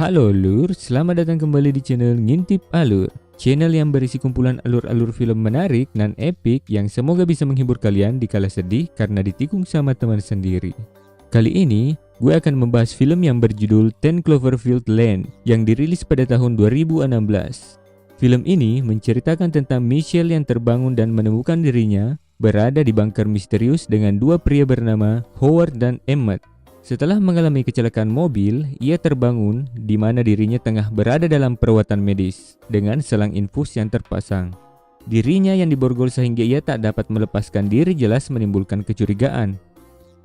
Halo Lur, selamat datang kembali di channel Ngintip Alur. Channel yang berisi kumpulan alur-alur film menarik dan epik yang semoga bisa menghibur kalian di kala sedih karena ditikung sama teman sendiri. Kali ini, gue akan membahas film yang berjudul 10 Cloverfield Lane yang dirilis pada tahun 2016. Film ini menceritakan tentang Michelle yang terbangun dan menemukan dirinya berada di bunker misterius dengan dua pria bernama Howard dan Emmett. Setelah mengalami kecelakaan mobil, ia terbangun di mana dirinya tengah berada dalam perawatan medis dengan selang infus yang terpasang. Dirinya yang diborgol sehingga ia tak dapat melepaskan diri jelas menimbulkan kecurigaan.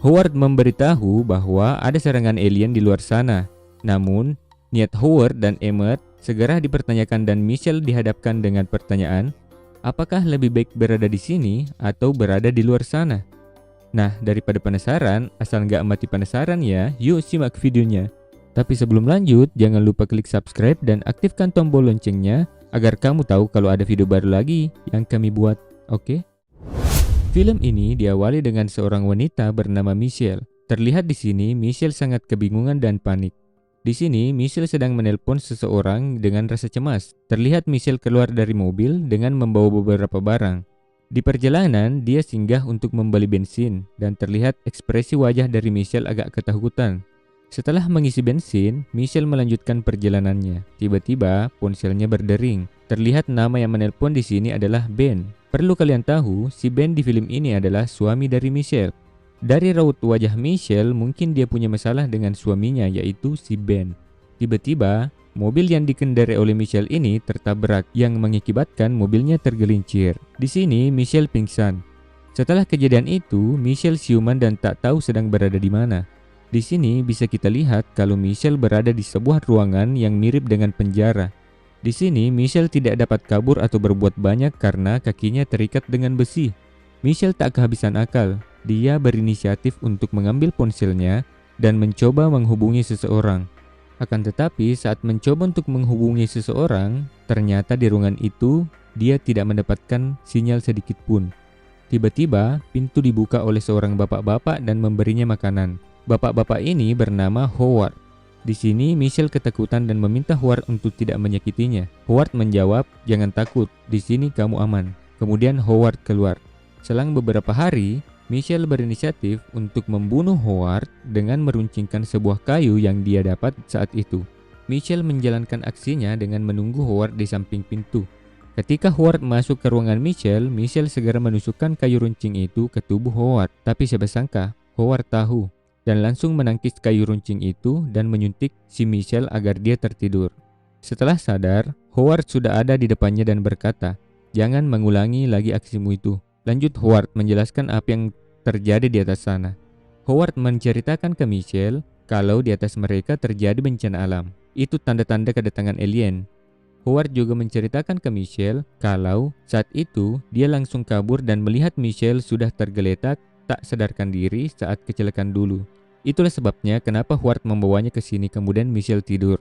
Howard memberitahu bahwa ada serangan alien di luar sana. Namun, niat Howard dan Emmett segera dipertanyakan dan Michelle dihadapkan dengan pertanyaan, apakah lebih baik berada di sini atau berada di luar sana? Nah, daripada penasaran, asal nggak mati penasaran ya, yuk simak videonya. Tapi sebelum lanjut, jangan lupa klik subscribe dan aktifkan tombol loncengnya agar kamu tahu kalau ada video baru lagi yang kami buat, oke? Film ini diawali dengan seorang wanita bernama Michelle. Terlihat di sini Michelle sangat kebingungan dan panik. Di sini Michelle sedang menelpon seseorang dengan rasa cemas. Terlihat Michelle keluar dari mobil dengan membawa beberapa barang. Di perjalanan, dia singgah untuk membeli bensin dan terlihat ekspresi wajah dari Michelle agak ketakutan. Setelah mengisi bensin, Michelle melanjutkan perjalanannya. Tiba-tiba, ponselnya berdering. Terlihat nama yang menelpon di sini adalah Ben. Perlu kalian tahu, si Ben di film ini adalah suami dari Michelle. Dari raut wajah Michelle, mungkin dia punya masalah dengan suaminya, yaitu si Ben. Tiba-tiba, mobil yang dikendarai oleh Michelle ini tertabrak yang mengakibatkan mobilnya tergelincir. Di sini Michelle pingsan. Setelah kejadian itu, Michelle siuman dan tak tahu sedang berada di mana. Di sini bisa kita lihat kalau Michelle berada di sebuah ruangan yang mirip dengan penjara. Di sini Michelle tidak dapat kabur atau berbuat banyak karena kakinya terikat dengan besi. Michelle tak kehabisan akal. Dia berinisiatif untuk mengambil ponselnya dan mencoba menghubungi seseorang. Akan tetapi saat mencoba untuk menghubungi seseorang, ternyata di ruangan itu dia tidak mendapatkan sinyal sedikit pun. Tiba-tiba pintu dibuka oleh seorang bapak-bapak dan memberinya makanan. Bapak-bapak ini bernama Howard. Di sini Michelle ketakutan dan meminta Howard untuk tidak menyakitinya. Howard menjawab, "Jangan takut, di sini kamu aman." Kemudian Howard keluar. Selang beberapa hari, Michelle berinisiatif untuk membunuh Howard dengan meruncingkan sebuah kayu yang dia dapat saat itu. Michelle menjalankan aksinya dengan menunggu Howard di samping pintu. Ketika Howard masuk ke ruangan Michelle, Michelle segera menusukkan kayu runcing itu ke tubuh Howard. Tapi siapa sangka, Howard tahu dan langsung menangkis kayu runcing itu dan menyuntik si Michelle agar dia tertidur. Setelah sadar, Howard sudah ada di depannya dan berkata, "Jangan mengulangi lagi aksimu itu." Lanjut Howard menjelaskan apa yang terjadi di atas sana. Howard menceritakan ke Michelle kalau di atas mereka terjadi bencana alam. Itu tanda-tanda kedatangan alien. Howard juga menceritakan ke Michelle kalau saat itu dia langsung kabur dan melihat Michelle sudah tergeletak tak sadarkan diri saat kecelakaan dulu. Itulah sebabnya kenapa Howard membawanya ke sini kemudian Michelle tidur.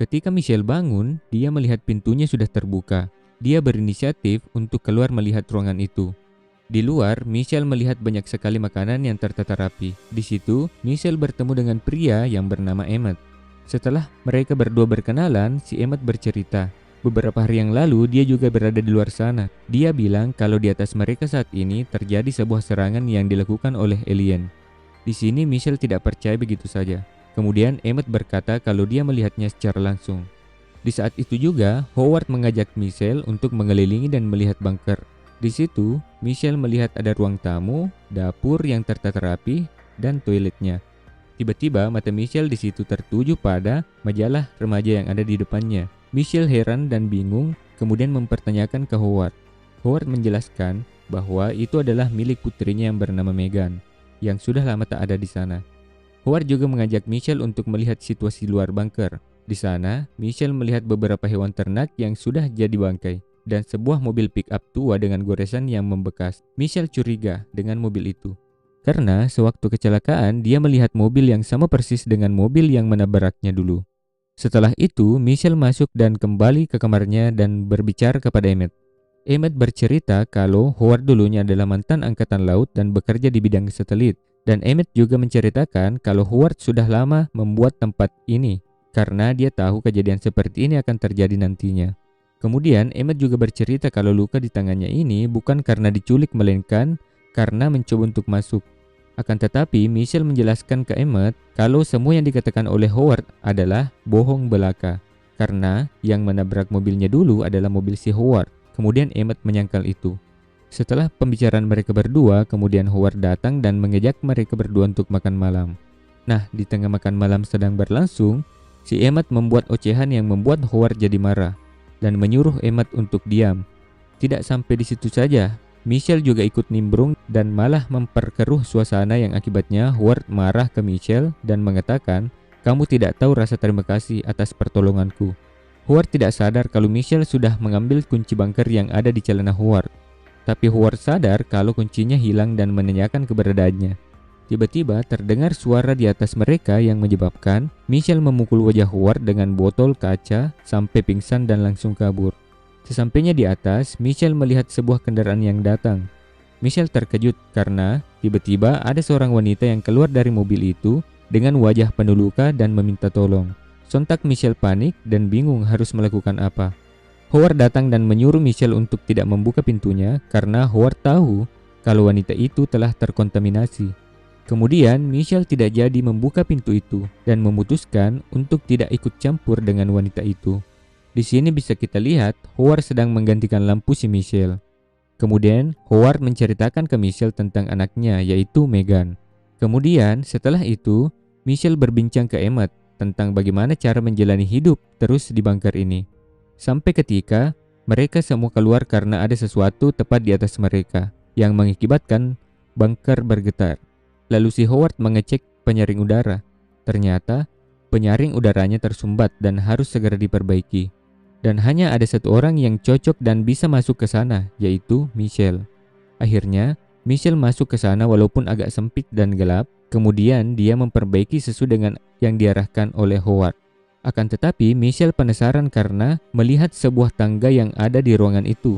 Ketika Michelle bangun, dia melihat pintunya sudah terbuka. Dia berinisiatif untuk keluar melihat ruangan itu. Di luar, Michelle melihat banyak sekali makanan yang tertata rapi. Di situ, Michelle bertemu dengan pria yang bernama Emmett. Setelah mereka berdua berkenalan, si Emmett bercerita. Beberapa hari yang lalu, dia juga berada di luar sana. Dia bilang kalau di atas mereka saat ini terjadi sebuah serangan yang dilakukan oleh alien. Di sini, Michelle tidak percaya begitu saja. Kemudian, Emmett berkata kalau dia melihatnya secara langsung. Di saat itu juga, Howard mengajak Michelle untuk mengelilingi dan melihat bunker. Di situ, Michelle melihat ada ruang tamu, dapur yang tertata rapi, dan toiletnya. Tiba-tiba mata Michelle di situ tertuju pada majalah remaja yang ada di depannya. Michelle heran dan bingung, kemudian mempertanyakan ke Howard. Howard menjelaskan bahwa itu adalah milik putrinya yang bernama Megan, yang sudah lama tak ada di sana. Howard juga mengajak Michelle untuk melihat situasi luar bunker. Di sana, Michelle melihat beberapa hewan ternak yang sudah jadi bangkai dan sebuah mobil pick-up tua dengan goresan yang membekas. Michelle curiga dengan mobil itu karena sewaktu kecelakaan dia melihat mobil yang sama persis dengan mobil yang menabraknya dulu. Setelah itu, Michelle masuk dan kembali ke kamarnya dan berbicara kepada Emmett. Emmett bercerita kalau Howard dulunya adalah mantan angkatan laut dan bekerja di bidang satelit. Dan Emmett juga menceritakan kalau Howard sudah lama membuat tempat ini karena dia tahu kejadian seperti ini akan terjadi nantinya. Kemudian Emmett juga bercerita kalau luka di tangannya ini bukan karena diculik melainkan karena mencoba untuk masuk. Akan tetapi Michelle menjelaskan ke Emmett kalau semua yang dikatakan oleh Howard adalah bohong belaka, karena yang menabrak mobilnya dulu adalah mobil si Howard. Kemudian Emmett menyangkal itu. Setelah pembicaraan mereka berdua, kemudian Howard datang dan mengajak mereka berdua untuk makan malam. Nah, di tengah makan malam sedang berlangsung, si Emmett membuat ocehan yang membuat Howard jadi marah dan menyuruh Emmett untuk diam. Tidak sampai di situ saja, Michelle juga ikut nimbrung dan malah memperkeruh suasana yang akibatnya Howard marah ke Michelle dan mengatakan, "Kamu tidak tahu rasa terima kasih atas pertolonganku." Howard tidak sadar kalau Michelle sudah mengambil kunci bunker yang ada di celana Howard. Tapi Howard sadar kalau kuncinya hilang dan menanyakan keberadaannya. Tiba-tiba terdengar suara di atas mereka yang menyebabkan Michelle memukul wajah Howard dengan botol kaca sampai pingsan dan langsung kabur. Sesampainya di atas, Michelle melihat sebuah kendaraan yang datang. Michelle terkejut karena tiba-tiba ada seorang wanita yang keluar dari mobil itu dengan wajah penuh luka dan meminta tolong. Sontak Michelle panik dan bingung harus melakukan apa. Howard datang dan menyuruh Michelle untuk tidak membuka pintunya karena Howard tahu kalau wanita itu telah terkontaminasi. Kemudian Michelle tidak jadi membuka pintu itu dan memutuskan untuk tidak ikut campur dengan wanita itu. Di sini bisa kita lihat Howard sedang menggantikan lampu si Michelle. Kemudian Howard menceritakan ke Michelle tentang anaknya yaitu Megan. Kemudian setelah itu Michelle berbincang ke Emmett tentang bagaimana cara menjalani hidup terus di bunker ini. Sampai ketika mereka semua keluar karena ada sesuatu tepat di atas mereka yang mengakibatkan bunker bergetar. Lalu si Howard mengecek penyaring udara. Ternyata penyaring udaranya tersumbat dan harus segera diperbaiki. Dan hanya ada satu orang yang cocok dan bisa masuk ke sana, yaitu Michelle. Akhirnya Michelle masuk ke sana walaupun agak sempit dan gelap. Kemudian dia memperbaiki sesuai dengan yang diarahkan oleh Howard. Akan tetapi Michelle penasaran karena melihat sebuah tangga yang ada di ruangan itu.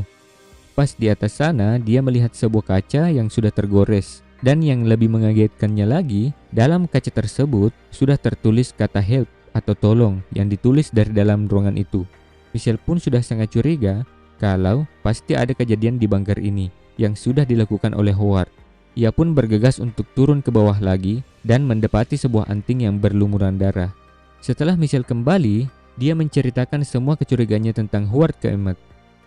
Pas di atas sana dia melihat sebuah kaca yang sudah tergores. Dan yang lebih mengagetkannya lagi, dalam kaca tersebut sudah tertulis kata help atau tolong yang ditulis dari dalam ruangan itu. Michelle pun sudah sangat curiga kalau pasti ada kejadian di bunker ini yang sudah dilakukan oleh Howard. Ia pun bergegas untuk turun ke bawah lagi dan mendapati sebuah anting yang berlumuran darah. Setelah Michelle kembali, dia menceritakan semua kecurigaannya tentang Howard ke Emmett.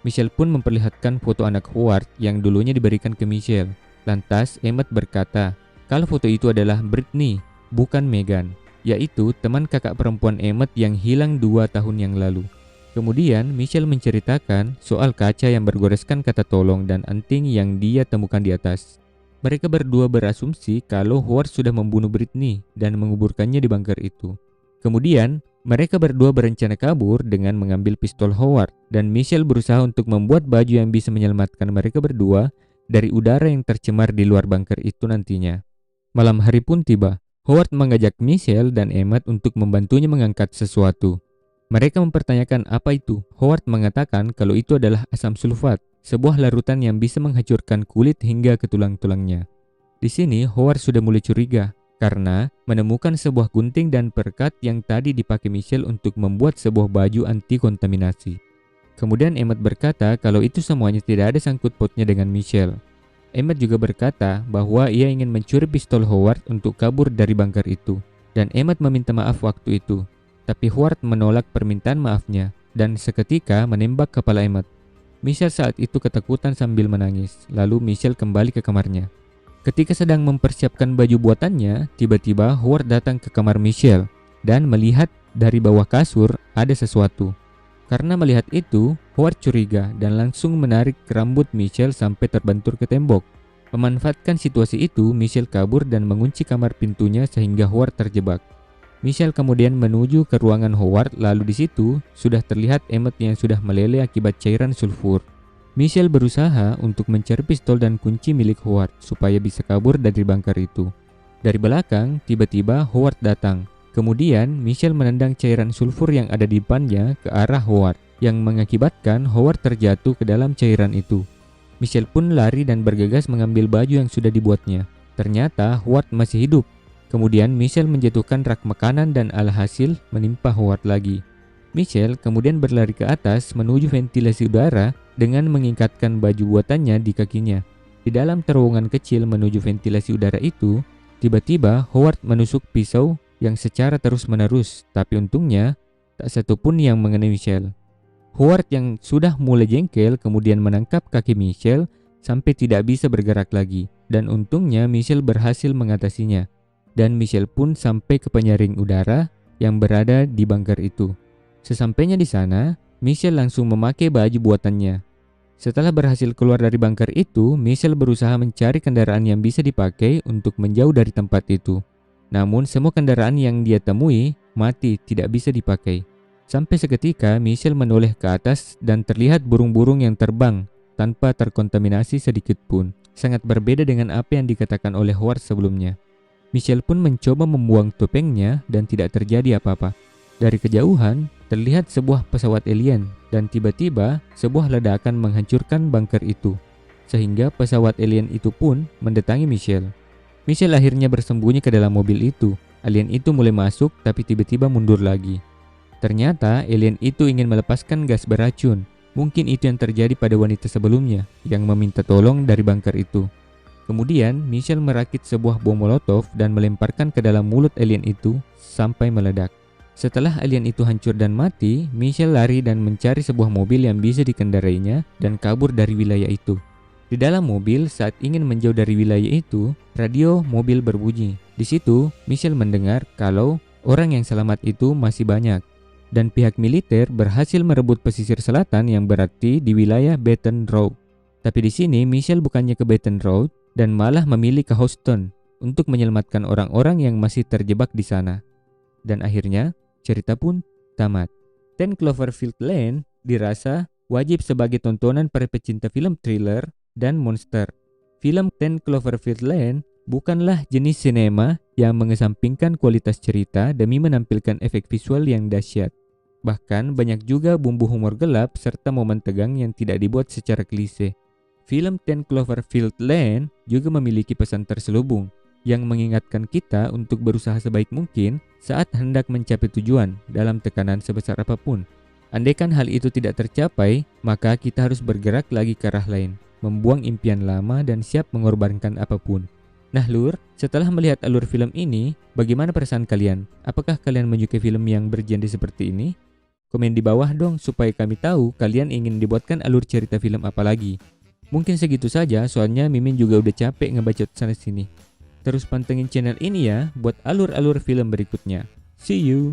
Michelle pun memperlihatkan foto anak Howard yang dulunya diberikan ke Michelle. Lantas Emmett berkata kalau foto itu adalah Brittany, bukan Megan, yaitu teman kakak perempuan Emmett yang hilang 2 tahun yang lalu. Kemudian Michelle menceritakan soal kaca yang bergoreskan kata tolong dan anting yang dia temukan di atas. Mereka berdua berasumsi kalau Howard sudah membunuh Brittany dan menguburkannya di bunker itu. Kemudian, mereka berdua berencana kabur dengan mengambil pistol Howard dan Michelle berusaha untuk membuat baju yang bisa menyelamatkan mereka berdua dari udara yang tercemar di luar bunker itu nantinya. Malam hari pun tiba. Howard mengajak Michelle dan Emmett untuk membantunya mengangkat sesuatu. Mereka mempertanyakan apa itu. Howard mengatakan kalau itu adalah asam sulfat, sebuah larutan yang bisa menghancurkan kulit hingga ke tulang-tulangnya. Di sini Howard sudah mulai curiga karena menemukan sebuah gunting dan perekat yang tadi dipakai Michelle untuk membuat sebuah baju anti kontaminasi. Kemudian Emmett berkata kalau itu semuanya tidak ada sangkut pautnya dengan Michelle. Emmett juga berkata bahwa ia ingin mencuri pistol Howard untuk kabur dari bunker itu. Dan Emmett meminta maaf waktu itu. Tapi Howard menolak permintaan maafnya dan seketika menembak kepala Emmett. Michelle saat itu ketakutan sambil menangis. Lalu Michelle kembali ke kamarnya. Ketika sedang mempersiapkan baju buatannya, tiba-tiba Howard datang ke kamar Michelle dan melihat dari bawah kasur ada sesuatu. Karena melihat itu, Howard curiga dan langsung menarik rambut Michelle sampai terbentur ke tembok. Memanfaatkan situasi itu, Michelle kabur dan mengunci kamar pintunya sehingga Howard terjebak. Michelle kemudian menuju ke ruangan Howard, lalu di situ sudah terlihat Emmett yang sudah meleleh akibat cairan sulfur. Michelle berusaha untuk mencari pistol dan kunci milik Howard supaya bisa kabur dari bunker itu. Dari belakang, tiba-tiba Howard datang. Kemudian, Michelle menendang cairan sulfur yang ada di depannya ke arah Howard, yang mengakibatkan Howard terjatuh ke dalam cairan itu. Michelle pun lari dan bergegas mengambil baju yang sudah dibuatnya. Ternyata Howard masih hidup. Kemudian Michelle menjatuhkan rak makanan dan alhasil menimpa Howard lagi. Michelle kemudian berlari ke atas menuju ventilasi udara dengan mengikatkan baju buatannya di kakinya. Di dalam terowongan kecil menuju ventilasi udara itu, tiba-tiba Howard menusuk pisau yang secara terus-menerus, tapi untungnya tak satu pun yang mengenai Michelle. Howard yang sudah mulai jengkel kemudian menangkap kaki Michelle sampai tidak bisa bergerak lagi, dan untungnya Michelle berhasil mengatasinya. Dan Michelle pun sampai ke penyaring udara yang berada di bunker itu. Sesampainya di sana, Michelle langsung memakai baju buatannya. Setelah berhasil keluar dari bunker itu, Michelle berusaha mencari kendaraan yang bisa dipakai untuk menjauh dari tempat itu. Namun semua kendaraan yang dia temui mati, tidak bisa dipakai. Sampai seketika Michelle menoleh ke atas dan terlihat burung-burung yang terbang tanpa terkontaminasi sedikit pun. Sangat berbeda dengan apa yang dikatakan oleh Howard sebelumnya. Michelle pun mencoba membuang topengnya dan tidak terjadi apa-apa. Dari kejauhan, terlihat sebuah pesawat alien dan tiba-tiba sebuah ledakan menghancurkan bunker itu. Sehingga pesawat alien itu pun mendatangi Michelle. Michelle akhirnya bersembunyi ke dalam mobil itu. Alien itu mulai masuk tapi tiba-tiba mundur lagi. Ternyata alien itu ingin melepaskan gas beracun. Mungkin itu yang terjadi pada wanita sebelumnya yang meminta tolong dari bunker itu. Kemudian Michelle merakit sebuah bom molotov dan melemparkan ke dalam mulut alien itu sampai meledak. Setelah alien itu hancur dan mati, Michelle lari dan mencari sebuah mobil yang bisa dikendarainya dan kabur dari wilayah itu. Di dalam mobil, saat ingin menjauh dari wilayah itu, radio mobil berbunyi. Di situ, Michelle mendengar kalau orang yang selamat itu masih banyak. Dan pihak militer berhasil merebut pesisir selatan yang berarti di wilayah Baton Rouge. Tapi di sini Michelle bukannya ke Baton Rouge dan malah memilih ke Houston untuk menyelamatkan orang-orang yang masih terjebak di sana. Dan akhirnya cerita pun tamat. 10 Cloverfield Lane dirasa wajib sebagai tontonan para pecinta film thriller dan monster. Film 10 Cloverfield Lane bukanlah jenis sinema yang mengesampingkan kualitas cerita demi menampilkan efek visual yang dahsyat. Bahkan banyak juga bumbu humor gelap serta momen tegang yang tidak dibuat secara klise. Film 10 Cloverfield Lane juga memiliki pesan terselubung yang mengingatkan kita untuk berusaha sebaik mungkin saat hendak mencapai tujuan dalam tekanan sebesar apapun. Andaikan hal itu tidak tercapai, maka kita harus bergerak lagi ke arah lain, membuang impian lama dan siap mengorbankan apapun. Nah Lur, setelah melihat alur film ini, bagaimana perasaan kalian? Apakah kalian menyukai film yang bergenre seperti ini? Komen di bawah dong supaya kami tahu kalian ingin dibuatkan alur cerita film apa lagi. Mungkin segitu saja, soalnya Mimin juga udah capek ngebacot sana sini. Terus pantengin channel ini ya buat alur-alur film berikutnya. See you!